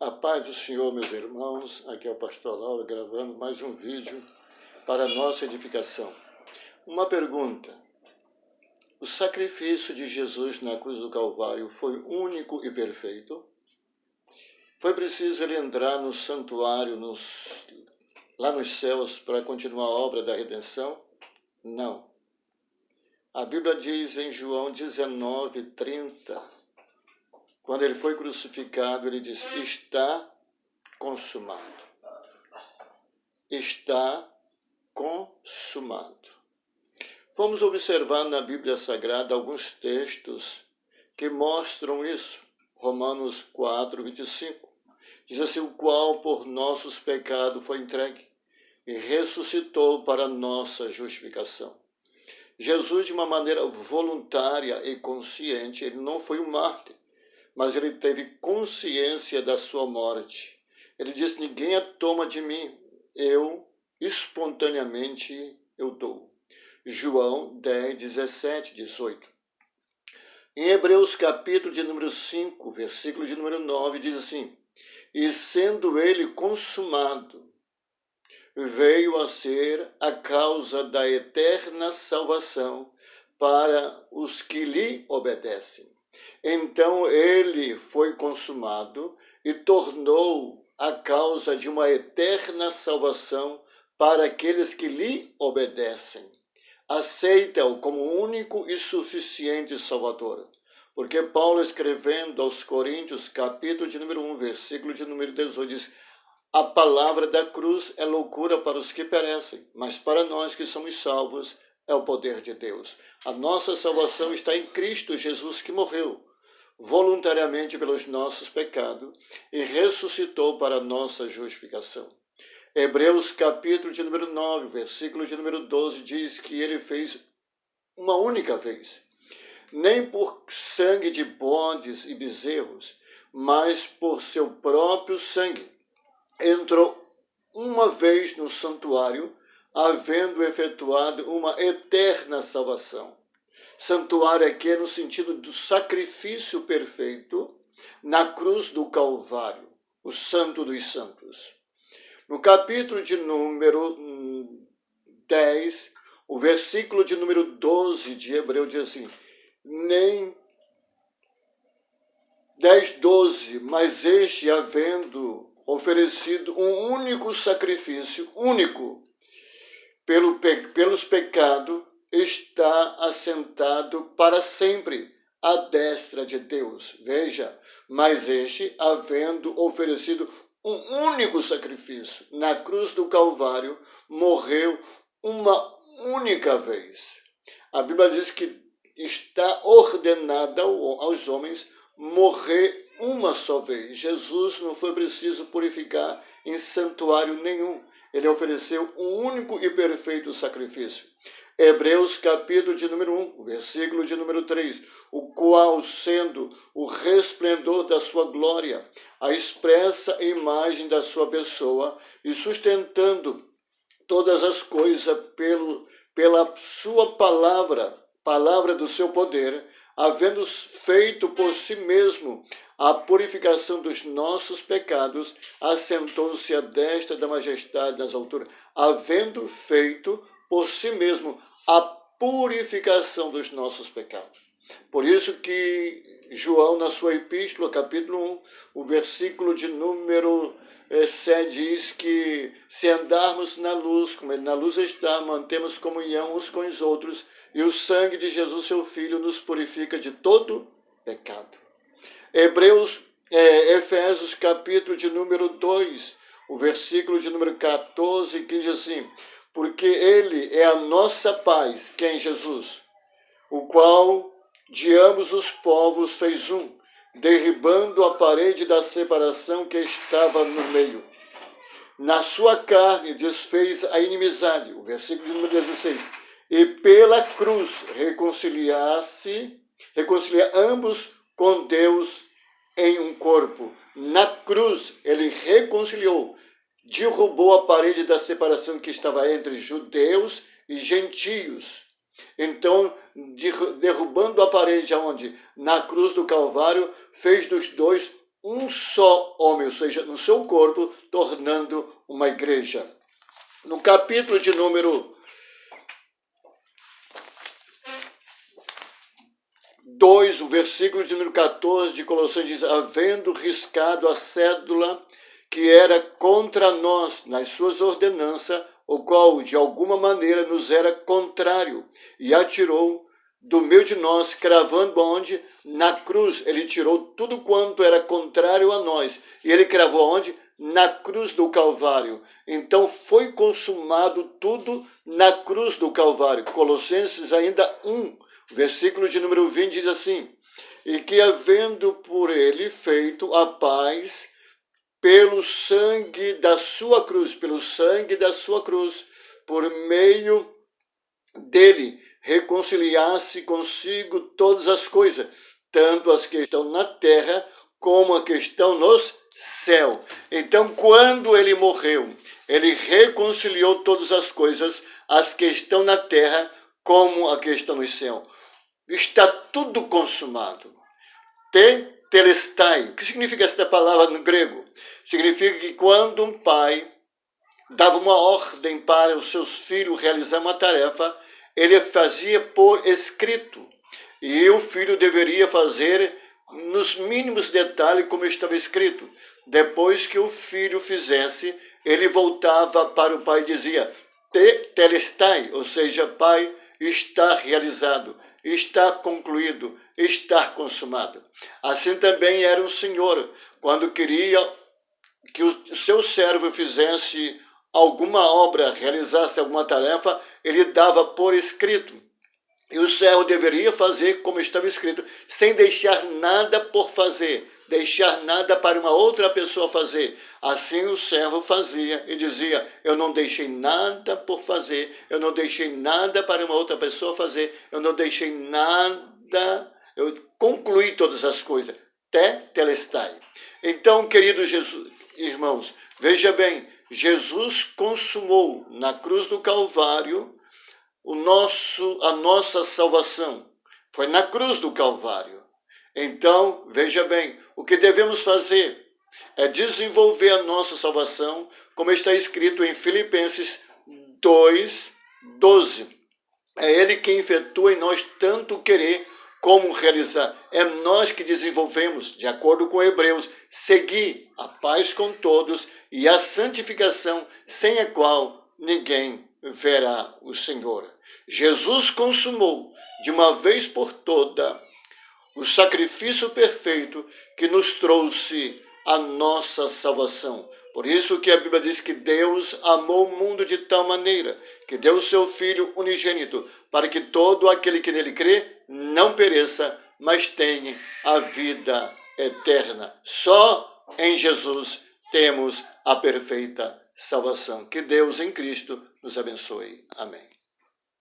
A paz do Senhor, meus irmãos, aqui é o pastor Lauro gravando mais um vídeo para a nossa edificação. Uma pergunta: o sacrifício de Jesus na cruz do Calvário foi único e perfeito? Foi preciso ele entrar no santuário, lá nos céus, para continuar a obra da redenção? Não. A Bíblia diz em João 19:30, quando ele foi crucificado, ele diz: está consumado. Está consumado. Vamos observar na Bíblia Sagrada alguns textos que mostram isso. Romanos 4:25 diz assim: o qual por nossos pecados foi entregue e ressuscitou para nossa justificação. Jesus, de uma maneira voluntária e consciente, ele não foi um mártir, mas ele teve consciência da sua morte. Ele disse: ninguém a toma de mim, eu espontaneamente eu dou. João 10, 17, 18. Em Hebreus capítulo de número 5, versículo de número 9, diz assim: e sendo ele consumado, veio a ser a causa da eterna salvação para os que lhe obedecem. Então ele foi consumado e tornou a causa de uma eterna salvação para aqueles que lhe obedecem. Aceita-o como único e suficiente Salvador. Porque Paulo, escrevendo aos Coríntios, capítulo de número 1, versículo de número 18, diz: a palavra da cruz é loucura para os que perecem, mas para nós que somos salvos é o poder de Deus. A nossa salvação está em Cristo Jesus, que morreu voluntariamente pelos nossos pecados e ressuscitou para a nossa justificação. Hebreus capítulo de número 9, versículo de número 12, diz que ele fez uma única vez, nem por sangue de bodes e bezerros, mas por seu próprio sangue. Entrou uma vez no santuário, havendo efetuado uma eterna salvação. Santuário aqui é no sentido do sacrifício perfeito na cruz do Calvário, o Santo dos Santos. No capítulo de número 10, o versículo de número 12 de Hebreu diz assim: nem 10, 12, mas este, havendo oferecido um único sacrifício, único, pelos pecados, está assentado para sempre à destra de Deus. Veja, mas este, havendo oferecido um único sacrifício na cruz do Calvário, morreu uma única vez. A Bíblia diz que está ordenada aos homens morrer uma só vez. Jesus não foi preciso purificar em santuário nenhum. Ele ofereceu um único e perfeito sacrifício. Hebreus capítulo de número 1, versículo de número 3, o qual, sendo o resplendor da sua glória, a expressa imagem da sua pessoa, e sustentando todas as coisas pela sua palavra do seu poder, havendo feito por si mesmo a purificação dos nossos pecados, assentou-se à destra da majestade nas alturas, havendo feito por si mesmo a purificação dos nossos pecados. Por isso que João, na sua epístola, capítulo 1, o versículo de número 7, diz que se andarmos na luz, como ele na luz está, mantemos comunhão uns com os outros, e o sangue de Jesus, seu Filho, nos purifica de todo pecado. Efésios, capítulo de número 2, o versículo de número 14, que diz assim: porque ele é a nossa paz, que é em Jesus, o qual de ambos os povos fez um, derribando a parede da separação que estava no meio. Na sua carne desfez a inimizade, o versículo de número 16, e pela cruz reconcilia ambos com Deus em um corpo. Na cruz ele reconciliou, derrubou a parede da separação que estava entre judeus e gentios. Então, derrubando a parede aonde? Na cruz do Calvário, fez dos dois um só homem, ou seja, no seu corpo, tornando uma igreja. No capítulo de número 2, o versículo de número 14 de Colossenses diz: havendo riscado a cédula que era contra nós nas suas ordenanças, o qual de alguma maneira nos era contrário, e atirou do meio de nós, cravando onde? Na cruz. Ele tirou tudo quanto era contrário a nós, e ele cravou onde? Na cruz do Calvário. Então foi consumado tudo na cruz do Calvário. Colossenses ainda 1, versículo de número 20 diz assim: e que havendo por ele feito a paz pelo sangue da sua cruz, por meio dele, reconciliasse consigo todas as coisas, tanto as que estão na terra como as que estão nos céus. Então, quando ele morreu, ele reconciliou todas as coisas, as que estão na terra como as que estão no céu. Está tudo consumado. Telestai. O que significa esta palavra no grego? Significa que quando um pai dava uma ordem para os seus filhos realizar uma tarefa, ele fazia por escrito. E o filho deveria fazer nos mínimos detalhes como estava escrito. Depois que o filho fizesse, ele voltava para o pai e dizia: telestai, ou seja, pai, está realizado, está concluído, está consumado. Assim também era o Senhor, quando queria que o seu servo fizesse alguma obra, realizasse alguma tarefa, ele dava por escrito. E o servo deveria fazer como estava escrito, sem deixar nada por fazer, deixar nada para uma outra pessoa fazer. Assim o servo fazia e dizia: eu não deixei nada por fazer, eu não deixei nada para uma outra pessoa fazer, eu não deixei nada, eu concluí todas as coisas. Telestai. Então, queridos irmãos, veja bem, Jesus consumou na cruz do Calvário a nossa salvação. Foi na cruz do Calvário. Então, veja bem, o que devemos fazer é desenvolver a nossa salvação, como está escrito em Filipenses 2:12. É Ele que efetua em nós tanto querer como realizar. É nós que desenvolvemos, de acordo com Hebreus, seguir a paz com todos e a santificação, sem a qual ninguém verá o Senhor. Jesus consumou de uma vez por toda o sacrifício perfeito que nos trouxe a nossa salvação. Por isso que a Bíblia diz que Deus amou o mundo de tal maneira que deu o seu Filho unigênito, para que todo aquele que nele crê não pereça, mas tenha a vida eterna. Só em Jesus temos a perfeita salvação. Que Deus em Cristo nos abençoe. Amém.